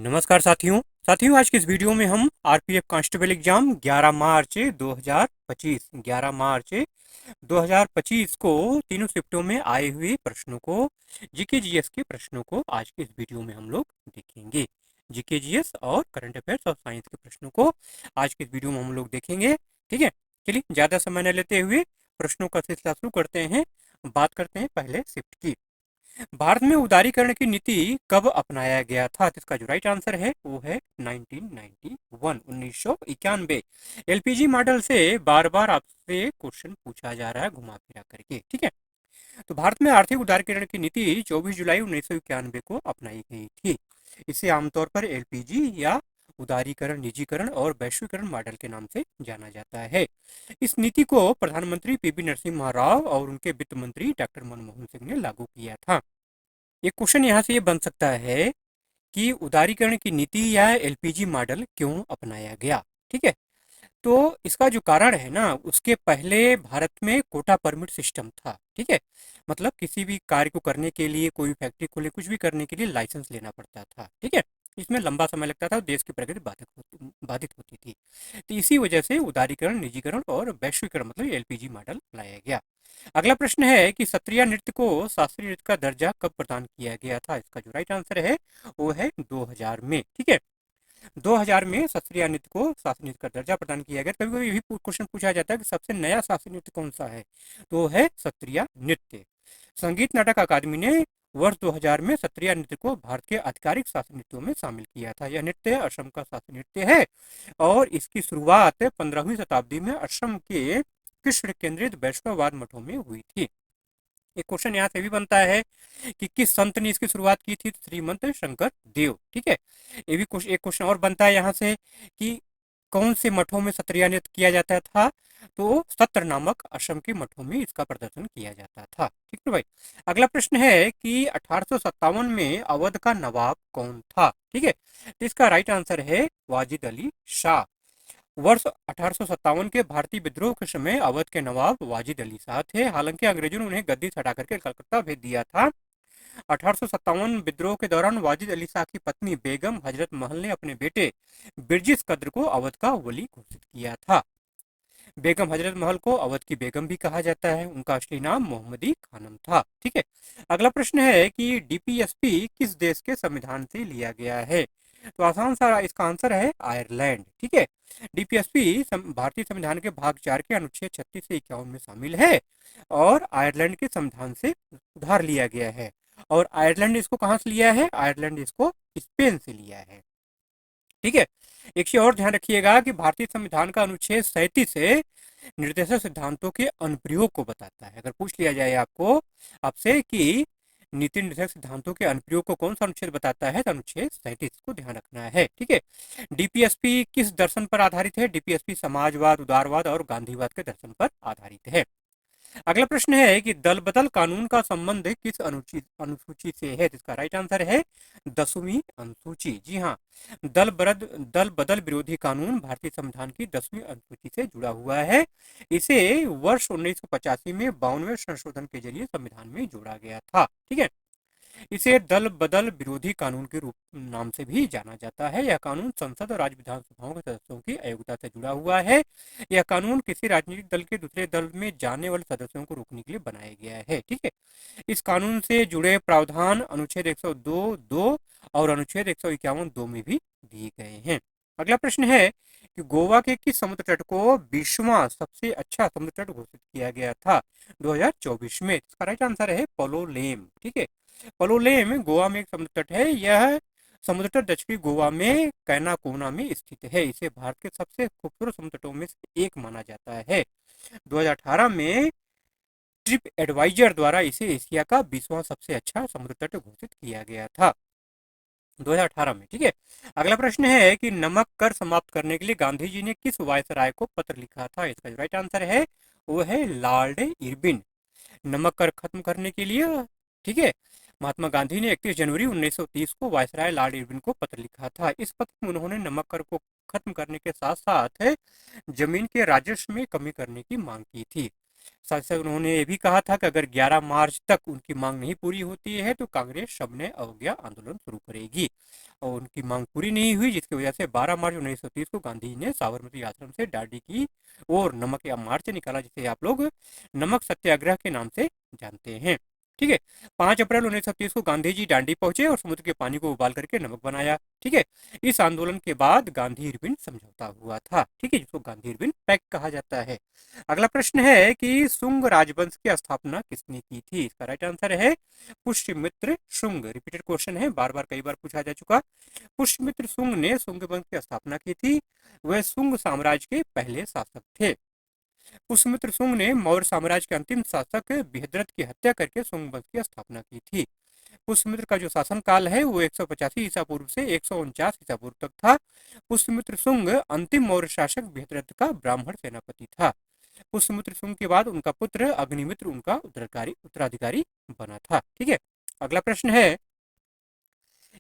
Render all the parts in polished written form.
नमस्कार साथियों। आज की इस वीडियो में हम आरपीएफ कांस्टेबल एग्जाम 11 मार्च 2025 को तीनों शिफ्टों में आए हुए प्रश्नों को, जीके जीएस के प्रश्नों को आज की इस वीडियो में हम लोग देखेंगे। जीके जीएस और करंट अफेयर्स और साइंस के प्रश्नों को आज की इस वीडियो में हम लोग देखेंगे। ठीक है, चलिए ज़्यादा समय न लेते हुए प्रश्नों का सिलसिला शुरू करते हैं। बात करते हैं पहले शिफ्ट की। भारत में उदारीकरण की नीति कब अपनाया गया था? तो इसका जो राइट आंसर है वो है 1991। एलपीजी मॉडल से बार बार आपसे क्वेश्चन पूछा जा रहा है घुमा फिरा करके। ठीक है, तो भारत में आर्थिक उदारीकरण की नीति 24 जुलाई 1991 को अपनाई गई थी। इसे आमतौर पर एलपीजी या उदारीकरण, निजीकरण और वैश्वीकरण मॉडल के नाम से जाना जाता है। इस नीति को प्रधानमंत्री पीवी नरसिम्हा राव और उनके वित्त मंत्री डॉक्टर मनमोहन सिंह ने लागू किया था। एक क्वेश्चन यहाँ से ये बन सकता है कि उदारीकरण की नीति या एलपीजी मॉडल क्यों अपनाया गया? ठीक है, तो इसका जो कारण है ना, उसके पहले भारत में कोटा परमिट सिस्टम था। ठीक है, मतलब किसी भी कार्य को करने के लिए, कोई फैक्ट्री खोले, कुछ भी करने के लिए लाइसेंस लेना पड़ता था। ठीक है, इसमें लंबा समय लगता था, देश की प्रगति बाधित होती थी। तो इसी वजह से उदारीकरण, निजीकरण और वैश्वीकरण मतलब एलपीजी मॉडल लाया गया। अगला प्रश्न है कि सत्रिया नृत्य को शास्त्रीय नृत्य का दर्जा कब प्रदान किया गया था? इसका जो राइट आंसर है वो है 2000 में। ठीक है, 2000 में शास्त्रीय नृत्य को शास्त्रीय नृत्य का दर्जा प्रदान किया गया। कभी कभी ये भी क्वेश्चन पूछा जाता है कि सबसे नया शास्त्रीय नृत्य कौन सा है, तो है सत्रिया नृत्य। संगीत नाटक अकादमी ने वर्ष 2000 में सत्रिया नृत्य को भारत के आधिकारिक शास्त्रीय नृत्यों में शामिल किया था। यह नृत्य असम का शास्त्रीय नृत्य है और इसकी शुरुआत 15वीं शताब्दी में असम के कृष्ण केंद्रित वैष्णववाद मठों में हुई थी। एक क्वेश्चन यहाँ से भी बनता है कि किस संत ने इसकी शुरुआत की थी? श्रीमंत शंकर देव। ठीक है, ये भी एक क्वेश्चन और बनता है यहाँ से कि कौन से मठों में सत्रिया नृत्य किया जाता था? तो सत्र नामक असम के मठों में इसका प्रदर्शन किया जाता था। ठीक है भाई, अगला प्रश्न है कि 1857 में अवध का नवाब कौन था? ठीक है, तो इसका राइट आंसर है वाजिद अली शाह। वर्ष 1857 के भारतीय विद्रोह के समय अवध के नवाब वाजिद अली शाह थे। हालांकि अंग्रेजों ने उन्हें गद्दी से हटा करके कलकत्ता भेज दिया था। 1857 विद्रोह के दौरान वाजिद अली शाह की पत्नी बेगम हजरत महल ने अपने बेटे बिरजिस कद्र को अवध का वली घोषित किया था। बेगम हजरत महल को अवध की बेगम भी कहा जाता है। उनका असली नाम मोहम्मदी खानम था। ठीक है, अगला प्रश्न है कि डीपीएसपी किस देश के संविधान से लिया गया है? तो आसान सा इसका आंसर है आयरलैंड। ठीक है, डीपीएसपी भारतीय संविधान के भाग 4 के अनुच्छेद 36 से 51 में शामिल है और आयरलैंड के संविधान से उधार लिया गया है। और आयरलैंड इसको कहाँ से लिया है? आयरलैंड इसको स्पेन से लिया है। ठीक है, एक चीज और ध्यान रखिएगा कि भारतीय संविधान का अनुच्छेद 37 से निर्देशक सिद्धांतों के अनुप्रयोग को बताता है। अगर पूछ लिया जाए आपसे कि नीति निर्देशक सिद्धांतों के अनुप्रयोग को कौन सा अनुच्छेद बताता है, तो अनुच्छेद 37 को ध्यान रखना है। ठीक है, डीपीएसपी किस दर्शन पर आधारित है? डीपीएसपी समाजवाद, उदारवाद और गांधीवाद के दर्शन पर आधारित है। अगला प्रश्न है कि दल बदल कानून का संबंध किस अनुसूची से है? इसका राइट आंसर है 10वीं अनुसूची। जी हाँ, दल बदल विरोधी कानून भारतीय संविधान की 10वीं अनुसूची से जुड़ा हुआ है। इसे वर्ष 1985 में 52वें संशोधन के जरिए संविधान में जोड़ा गया था। ठीक है, इसे दल बदल विरोधी कानून के रूप नाम से भी जाना जाता है। यह कानून संसद और राज्य विधानसभाओं के सदस्यों की अयोग्यता से जुड़ा हुआ है। यह कानून किसी राजनीतिक दल के दूसरे दल में जाने वाले सदस्यों को रोकने के लिए बनाया गया है। ठीक है, इस कानून से जुड़े प्रावधान अनुच्छेद 102(2) और अनुच्छेद 151(2) में भी दिए गए हैं। अगला प्रश्न है कि गोवा के किस समुद्र तट को 20वां सबसे अच्छा समुद्र तट घोषित किया गया था 2024 में? इसका राइट आंसर है पलोलेम। ठीक है, पलोलेम गोवा में एक समुद्र तट है। यह समुद्र तट दक्षिणी गोवा में कैनाकोना में स्थित है। इसे भारत के सबसे खूबसूरत समुद्र तटों में से एक माना जाता है। 2018 में ट्रिप एडवाइजर द्वारा इसे एशिया का 20वां सबसे अच्छा समुद्र तट घोषित किया गया था 2018 में। ठीक है, अगला प्रश्न है कि नमक कर समाप्त करने के लिए गांधी जी ने किस वायसराय को पत्र लिखा था? इसका जो राइट आंसर है वो है लॉर्ड इरविन। नमक कर खत्म करने के लिए, ठीक है, महात्मा गांधी ने 31 जनवरी 1930 को वायसराय लॉर्ड इरविन को पत्र लिखा था। इस पत्र में उन्होंने नमक कर को खत्म करने के साथ साथ जमीन के राजस्व में कमी करने की मांग की थी। साथ ही उन्होंने ये भी कहा था कि अगर 11 मार्च तक उनकी मांग नहीं पूरी होती है तो कांग्रेस सबने अवज्ञा आंदोलन शुरू करेगी। और उनकी मांग पूरी नहीं हुई, जिसकी वजह से 12 मार्च 1930 को गांधी जी ने साबरमती आश्रम से दांडी की और नमक या मार्च निकाला, जिसे आप लोग नमक सत्याग्रह के नाम से जानते हैं। ठीक है। 5 अप्रैल 1930 को गांधी जी दांडी पहुंचे और समुद्र के पानी को उबाल करके नमक बनाया। ठीक है। इस आंदोलन के बाद गांधी इरविन समझौता हुआ था। ठीक है, जिसको गांधी इरविन पैक्ट कहा जाता है। अगला प्रश्न है कि शुंग राजवंश की स्थापना किसने की थी? इसका राइट आंसर है पुष्यमित्र शुंग। रिपीटेड क्वेश्चन है, बार बार कई बार पूछा जा चुका। पुष्यमित्र शुंग ने शुंग वंश की स्थापना की थी। वह शुंग साम्राज्य के पहले शासक थे। पुष्यमित्र शुंग ने मौर्य साम्राज्य के अंतिम शासक बृहद्रथ की हत्या करके शुंग वंश की स्थापना की थी। पुष्यमित्र का जो शासन काल है वो 185 ईसा पूर्व से 149 ईसा पूर्व तक था। पुष्यमित्र शुंग अंतिम मौर्य शासक बृहद्रथ का ब्राह्मण सेनापति था। पुष्यमित्र शुंग के बाद उनका पुत्र अग्निमित्र उनका उत्तराधिकारी बना था। ठीक है। अगला प्रश्न है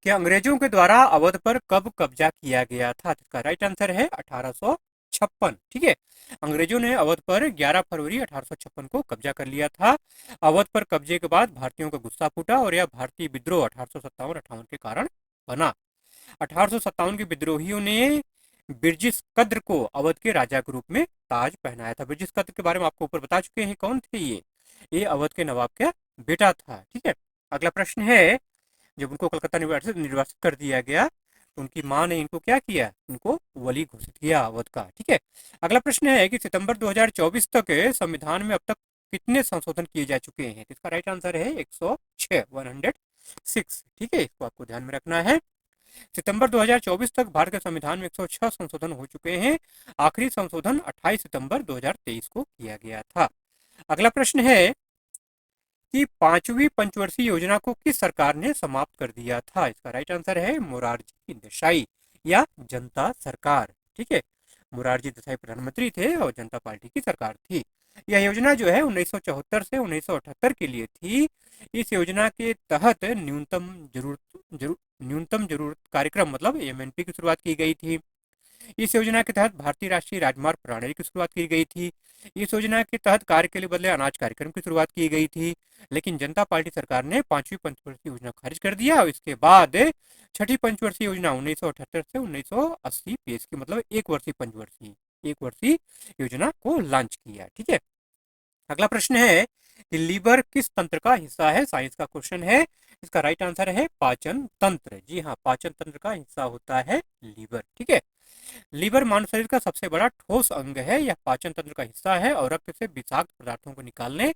कि अंग्रेजों के द्वारा अवध पर कब कब्जा किया गया था? इसका राइट आंसर है 1856। ठीक है। अंग्रेजों ने अवध पर 11 फरवरी 1856 को कब्जा कर लिया था। अवध पर कब्जे के बाद भारतीयों का गुस्सा फूटा और यह भारतीय विद्रोह 1857-58 के कारण बना। 1857 के विद्रोहियों ने बिरजिस कद्र को अवध के राजा के रूप में ताज पहनाया था। बिरजिस कद्र के बारे में आपको ऊपर बता चुके हैं, कौन थे ये अवध के नवाब का बेटा था। ठीक है। अगला प्रश्न है, जब उनको कलकत्ता निर्वासित कर दिया गया तो उनकी मां ने इनको क्या किया? इनको वली घोषित किया अवध का। ठीक है। अगला प्रश्न है कि सितंबर 2024 तक संविधान में अब तक कितने संशोधन किए जा चुके हैं? इसका राइट आंसर है 106, 106। ठीक है, इसको आपको ध्यान में रखना है। सितंबर 2024 तक भारत के संविधान में 106 संशोधन हो चुके हैं। आखिरी संशोधन 28 सितंबर 2023 को किया गया था। अगला प्रश्न है कि 5वीं पंचवर्षीय योजना को किस सरकार ने समाप्त कर दिया था? इसका राइट आंसर है मोरारजी देसाई या जनता सरकार। ठीक है। मोरारजी देसाई प्रधानमंत्री थे और जनता पार्टी की सरकार थी। यह योजना जो है 1974 से 1978 के लिए थी। इस योजना के तहत न्यूनतम जरूरत कार्यक्रम मतलब एमएनपी की शुरुआत की गई थी। इस योजना के तहत भारतीय राष्ट्रीय राजमार्ग प्रणाली की शुरुआत की गई थी। इस योजना के तहत कार्य के लिए बदले अनाज कार्यक्रम की शुरुआत की गई थी। लेकिन जनता पार्टी सरकार ने 5वीं पंचवर्षीय योजना खारिज कर दिया और इसके बाद 6ठी पंचवर्षीय योजना 1978 से 1980 पेश की, मतलब एक वर्षीय योजना को लॉन्च किया। ठीक है। अगला प्रश्न है कि लीवर किस तंत्र का हिस्सा है? साइंस का क्वेश्चन है। इसका राइट आंसर है पाचन तंत्र। जी हाँ, पाचन तंत्र का हिस्सा होता है लीवर। ठीक है। लीवर मानव शरीर का सबसे बड़ा ठोस अंग है। यह पाचन तंत्र का हिस्सा है और रक्त से विषाक्त पदार्थों को निकालने,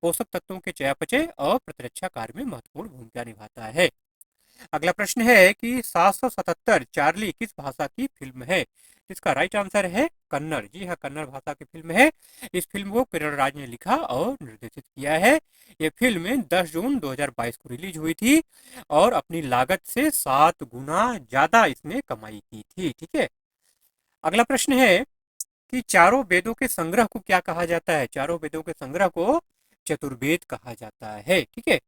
पोषक तत्वों के चयापचय और प्रतिरक्षा कार्य में महत्वपूर्ण भूमिका निभाता है। अगला प्रश्न है कि 777 चार्ली किस भाषा की फिल्म है? इसका राइट आंसर है कन्नड़। जी हाँ, कन्नड़ भाषा की फिल्म है। इस फिल्म को केरल राज ने लिखा और निर्देशित किया है। ये फिल्म 10 जून 2022 को रिलीज हुई थी और अपनी लागत से 7 गुना ज्यादा इसने कमाई की थी। ठीक है। अगला प्रश्न है कि चारों वेदों के संग्रह को क्या कहा जाता है? चारों वेदों के संग्रह को चतुर्वेद कहा जाता है। ठीक है।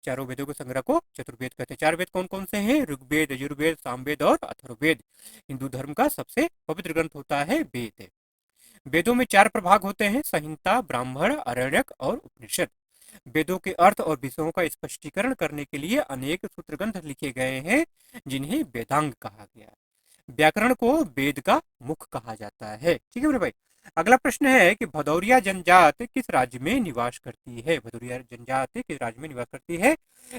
चारों वेदों के संग्रह को चतुर्वेद कहते हैं। 4 वेद कौन कौन से हैं? ऋग्वेद, यजुर्वेद, सामवेद और अथर्ववेद। हिंदू धर्म का सबसे पवित्र ग्रंथ होता है वेद। वेदों में 4 प्रभाग होते हैं: संहिता, ब्राह्मण, आरण्यक और उपनिषद। वेदों के अर्थ और विषयों का स्पष्टीकरण करने के लिए अनेक सूत्र ग्रंथ लिखे गए हैं जिन्हें वेदांग कहा गया। व्याकरण को वेद का मुख कहा जाता है। ठीक है मेरे भाई। अगला प्रश्न है कि भदौरिया जनजाति किस राज्य में निवास करती है? भदौरिया जनजाति किस राज्य में निवास करती है?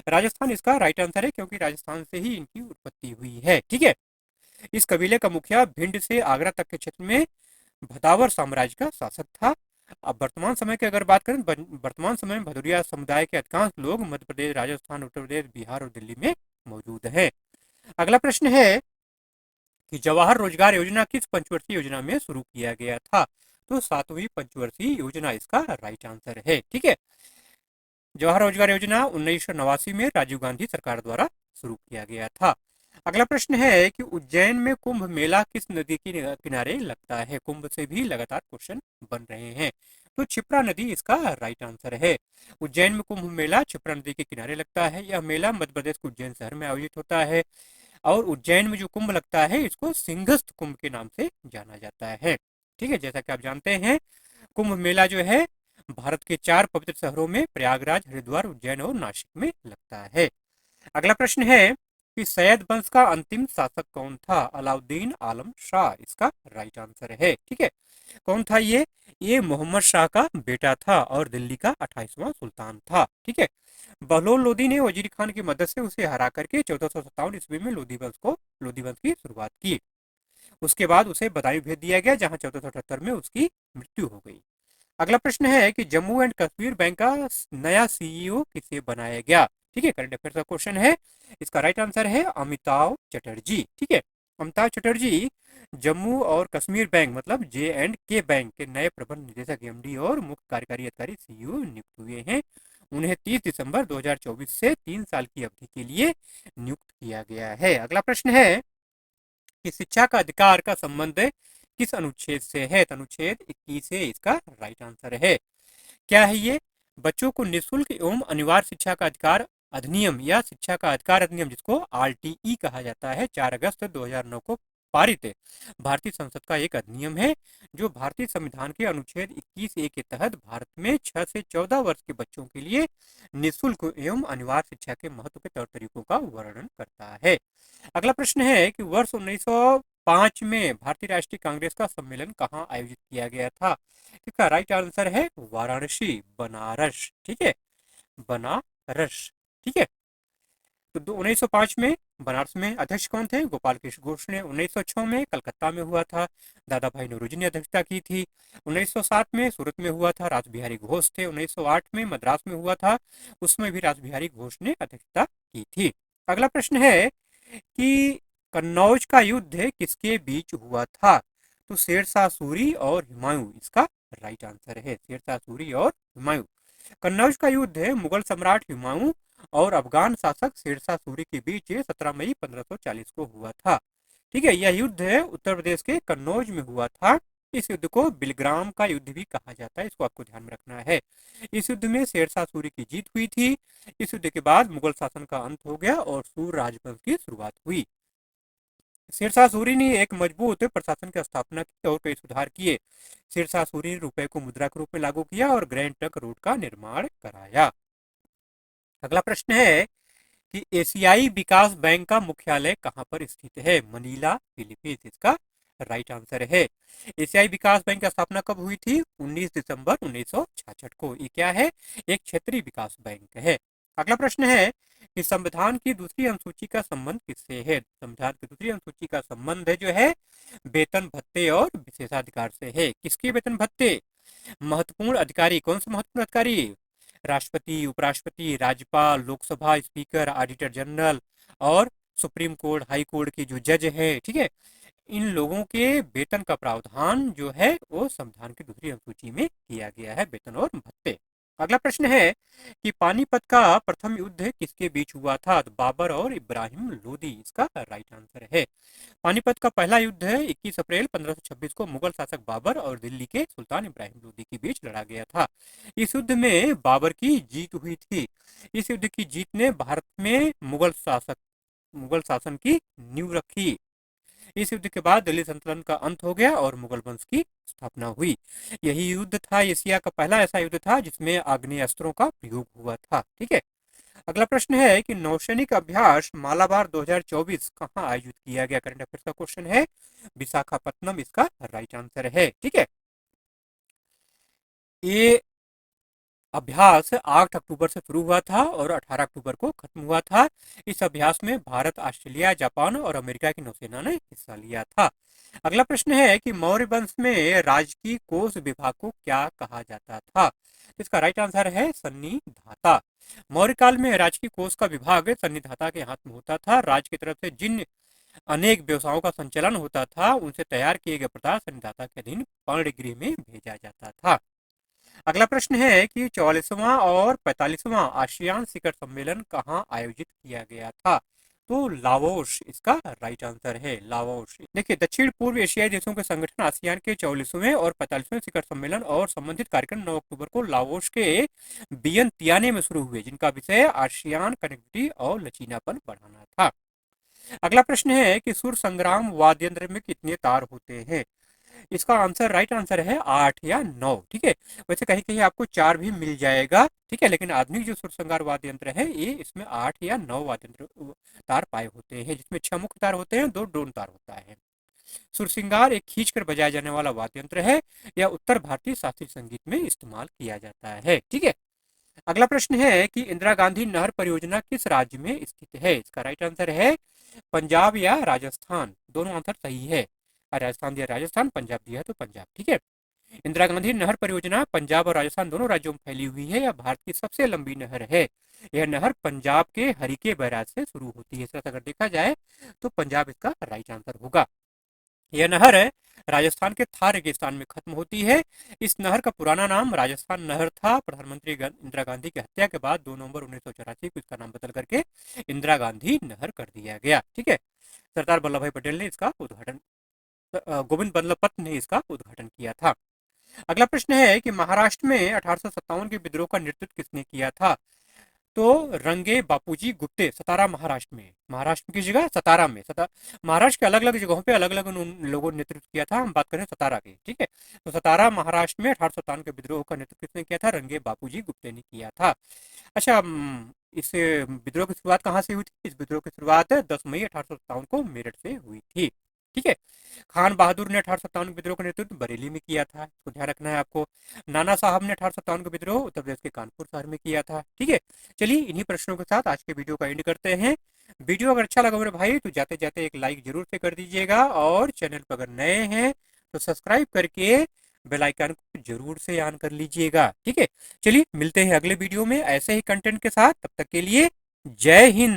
राजस्थान इसका राइट आंसर है, क्योंकि राजस्थान से ही इनकी उत्पत्ति हुई है। ठीक है। इस कबीले का मुखिया भिंड से आगरा तक के क्षेत्र में भदावर साम्राज्य का शासक था। अब वर्तमान समय की अगर बात करें, वर्तमान समय में भदौरिया समुदाय के अधिकांश लोग मध्य प्रदेश, राजस्थान, उत्तर प्रदेश, बिहार और दिल्ली में मौजूद है। अगला प्रश्न है कि जवाहर रोजगार योजना किस पंचवर्षीय योजना में शुरू किया गया था? तो 7वीं पंचवर्षीय योजना इसका राइट आंसर है। ठीक है। जवाहर रोजगार योजना 1989 में राजीव गांधी सरकार द्वारा शुरू किया गया था। अगला प्रश्न है कि उज्जैन में कुंभ मेला किस नदी के किनारे लगता है? कुंभ से भी लगातार क्वेश्चन बन रहे हैं, तो क्षिप्रा नदी इसका राइट आंसर है। उज्जैन में कुंभ मेला क्षिप्रा नदी के किनारे लगता है। यह मेला मध्य प्रदेश के उज्जैन शहर में आयोजित होता है और उज्जैन में जो कुंभ लगता है इसको सिंहस्थ कुंभ के नाम से जाना जाता है। ठीक है। जैसा कि आप जानते हैं कुंभ मेला जो है भारत के 4 पवित्र शहरों में प्रयागराज, हरिद्वार, उज्जैन और नासिक में लगता है। अगला प्रश्न है कि सैयद वंश का अंतिम शासक कौन था? अलाउद्दीन आलम शाह इसका राइट आंसर है। ठीक है, कौन था ये मोहम्मद शाह का बेटा था और दिल्ली का 28वां सुल्तान था। ठीक है, बहलोल लोदी ने वजीर खान की मदद से उसे हरा करके 1457 ईस्वी में लोधी वंश की शुरुआत की। उसके बाद उसे बदायूं भेज दिया गया, जहां 1478 में उसकी मृत्यु हो गई। अगला प्रश्न है कि जम्मू एंड कश्मीर बैंक का नया सीईओ किसे बनाया गया? ठीक है, करंट अफेयर का क्वेश्चन है। इसका राइट आंसर है अमिताभ चटर्जी। ठीक है, अमिताभ चटर्जी जम्मू और कश्मीर बैंक मतलब J&K बैंक के नए प्रबंध निदेशक एमडी और मुख्य कार्यकारी अधिकारी सीईओ नियुक्त हुए हैं। उन्हें 30 दिसंबर 2024 से 3 साल की अवधि के लिए नियुक्त किया गया है। अगला प्रश्न है कि शिक्षा का अधिकार का संबंध किस अनुच्छेद से है? अनुच्छेद 21 से इसका राइट आंसर है। क्या है ये? बच्चों को निःशुल्क एवं अनिवार्य शिक्षा का अधिकार अधिनियम या शिक्षा का अधिकार अधिनियम, जिसको आरटीई कहा जाता है, 4 अगस्त 2009 को पारित भारतीय संसद का एक अधिनियम है जो भारतीय संविधान के अनुच्छेद 21A के तहत भारत में 6 से 14 वर्ष के बच्चों के लिए निःशुल्क एवं अनिवार्य शिक्षा के महत्व के तौर तरीकों का वर्णन करता है। अगला प्रश्न है कि वर्ष 1905 में भारतीय राष्ट्रीय कांग्रेस का सम्मेलन कहाँ आयोजित किया गया था? इसका राइट आंसर है वाराणसी, बनारस। ठीक है, बनारस। ठीक है, तो 1905 में बनारस में अध्यक्ष कौन थे? गोपाल कृष्ण घोष ने। 1906 में कलकत्ता में हुआ था, दादा भाई नौरोजी ने अध्यक्षता की थी। 1907 में सूरत में हुआ था, रास बिहारी घोष थे। 1908 में मद्रास में हुआ था, उसमें भी रास बिहारी घोष ने अध्यक्षता की थी। अगला प्रश्न है कि कन्नौज का युद्ध किसके बीच हुआ था? तो शेरशाह सूरी और हुमायूं इसका राइट आंसर है। शेरशाह सूरी और हुमायूं। कन्नौज का युद्ध मुगल सम्राट हुमायूं और अफगान शासक शेरशाह सूरी के बीच 17 मई 1540 को हुआ था। ठीक है, यह युद्ध उत्तर प्रदेश के कन्नौज में हुआ था। इस युद्ध को बिलग्राम का युद्ध भी कहा जाता है, इसको आपको ध्यान में रखना है। इस युद्ध में शेरशाह सूरी की जीत हुई थी। इस युद्ध के बाद मुगल शासन का अंत हो गया और सूर राजवंश की शुरुआत हुई। शेरशाह सूरी ने एक मजबूत प्रशासन की स्थापना की और कई सुधार किए। शेरशाह सूरी ने रुपए को मुद्रा के रूप में लागू किया और ग्रैंड ट्रंक रोड का निर्माण कराया। अगला प्रश्न है कि एशियाई विकास बैंक का मुख्यालय कहाँ पर स्थित है? मनीला, फिलीपींस इसका राइट आंसर है। एशियाई विकास बैंक की स्थापना कब हुई थी? 19 दिसंबर 1966 को। ये क्या है? एक क्षेत्रीय विकास बैंक है। अगला प्रश्न है कि संविधान की दूसरी अनुसूची का संबंध किससे है? संविधान की दूसरी अनुसूची का संबंध जो है वेतन भत्ते और विशेषाधिकार से है। किसके वेतन भत्ते? महत्वपूर्ण अधिकारी। कौन से महत्वपूर्ण अधिकारी? राष्ट्रपति, उपराष्ट्रपति, राज्यपाल, लोकसभा स्पीकर, ऑडिटर जनरल और सुप्रीम कोर्ट, हाई कोर्ट के जो जज है। ठीक है, इन लोगों के वेतन का प्रावधान जो है वो संविधान की दूसरी अनुसूची में किया गया है, वेतन और भत्ते। अगला प्रश्न है कि पानीपत का प्रथम युद्ध किसके बीच हुआ था? तो बाबर और इब्राहिम लोदी इसका राइट आंसर है। पानीपत का पहला युद्ध 21 अप्रैल 1526 को मुगल शासक बाबर और दिल्ली के सुल्तान इब्राहिम लोदी के बीच लड़ा गया था। इस युद्ध में बाबर की जीत हुई थी। इस युद्ध की जीत ने भारत में मुगल शासन की नींव रखी। इस युद्ध के बाद दिल्ली सल्तनत का अंत हो गया और मुगल वंश की स्थापना हुई। यही युद्ध था, एशिया का पहला ऐसा युद्ध था जिसमें आग्नेय अस्त्रों का प्रयोग हुआ था। ठीक है, अगला प्रश्न है कि नौसैनिक अभ्यास मालाबार 2024 कहाँ आयोजित किया गया? करंट अफेयर्स का क्वेश्चन है। विशाखापट्टनम इसका राइट आंसर है। ठीक है, ये अभ्यास 8 अक्टूबर से शुरू हुआ था और 18 अक्टूबर को खत्म हुआ था। इस अभ्यास में भारत, ऑस्ट्रेलिया, जापान और अमेरिका की नौसेना ने हिस्सा लिया था। अगला प्रश्न है कि मौर्य वंश में राजकीय कोष विभाग को क्या कहा जाता था? इसका राइट आंसर है सन्निधाता। मौर्य काल में राजकीय कोष का विभाग सन्निधाता के हाथ में होता था। राज्य की तरफ से जिन अनेक व्यवसायों का संचालन होता था उनसे तैयार किए गए पदार्थ सन्निधाता के अधीन पर्णगृह में भेजा जाता था। अगला प्रश्न है कि 44वां और 45वां आसियान शिखर सम्मेलन कहाँ आयोजित किया गया था? तो लाओस इसका राइट आंसर है। लाओस। देखिए, दक्षिण पूर्व एशियाई देशों के संगठन आसियान के 44वें और 45वें शिखर सम्मेलन और संबंधित कार्यक्रम 9 अक्टूबर को लाओस के वियंतियाने में शुरू हुए, जिनका विषय आसियान कनेक्टिविटी और लचीलापन बढ़ाना था। अगला प्रश्न है कि सुर संग्राम वाद्य यंत्र में कितने तार होते हैं? इसका आंसर राइट आंसर है 8 या 9। ठीक है, वैसे कहीं कहीं आपको 4 भी मिल जाएगा। ठीक है, लेकिन आधुनिक जो सुरसंगार वाद्य यंत्र है ये इसमें 8 या 9 वाद्य यंत्र तार पाए होते हैं, जिसमें 6 मुख्य तार होते हैं, 2 ड्रोन तार होता है। सुरसिंगार एक खींचकर बजाया जाने वाला वाद्य यंत्र है। यह उत्तर भारतीय शास्त्रीय संगीत में इस्तेमाल किया जाता है। ठीक है, अगला प्रश्न है कि इंदिरा गांधी नहर परियोजना किस राज्य में स्थित है? इसका राइट आंसर है पंजाब या राजस्थान। दोनों आंसर सही है, राजस्थान दिया राजस्थान, पंजाब दिया है तो पंजाब। ठीक है, इंदिरा गांधी नहर परियोजना पंजाब और राजस्थान दोनों राज्यों में फैली हुई है। यह भारत की सबसे लंबी नहर है। यह नहर पंजाब के हरिके बैराज से शुरू होती है। अगर देखा जाए तो पंजाब इसका राइट आंसर होगा। यह नहर है राजस्थान के थार रेगिस्तान में खत्म होती है। इस नहर का पुराना नाम राजस्थान नहर था। प्रधानमंत्री इंदिरा गांधी की हत्या के बाद 2 नवंबर 1984 को इसका नाम बदल करके इंदिरा गांधी नहर कर दिया गया। ठीक है, सरदार वल्लभ भाई पटेल ने इसका उद्घाटन, गोविंद बल्लभ पंत ने इसका उद्घाटन किया था। अगला प्रश्न है कि महाराष्ट्र में 1857 के विद्रोह का नेतृत्व किसने किया था? तो रंगे बापूजी गुप्ते, सतारा महाराष्ट्र में, महाराष्ट्र की जगह सतारा में, महाराष्ट्र के अलग अलग जगहों पे अलग अलग लोगों ने नेतृत्व किया था। हम बात करें सतारा की। ठीक है, तो सतारा महाराष्ट्र में 1857 के विद्रोह का नेतृत्व किसने किया था? रंगे बापूजी गुप्ते ने किया था। अच्छा, इस विद्रोह की शुरुआत कहाँ से हुई थी? इस विद्रोह की शुरुआत 10 मई 1857 को मेरठ से हुई थी। ठीक है, खान बहादुर ने 1857 विद्रोह का नेतृत्व बरेली में किया था, इसको ध्यान रखना है आपको। नाना साहब ने 1857 का विद्रोह उत्तर प्रदेश के कानपुर शहर में किया था। ठीक है, चलिए इन्हीं प्रश्नों के साथ आज के वीडियो का एंड करते हैं। वीडियो अगर अच्छा लगा मेरे भाई तो जाते जाते एक लाइक जरूर से कर दीजिएगा, और चैनल पर अगर नए हैं तो सब्सक्राइब करके बेल आइकन को जरूर से ऑन कर लीजिएगा। ठीक है, चलिए मिलते हैं अगले वीडियो में ऐसे ही कंटेंट के साथ। तब तक के लिए जय हिंद।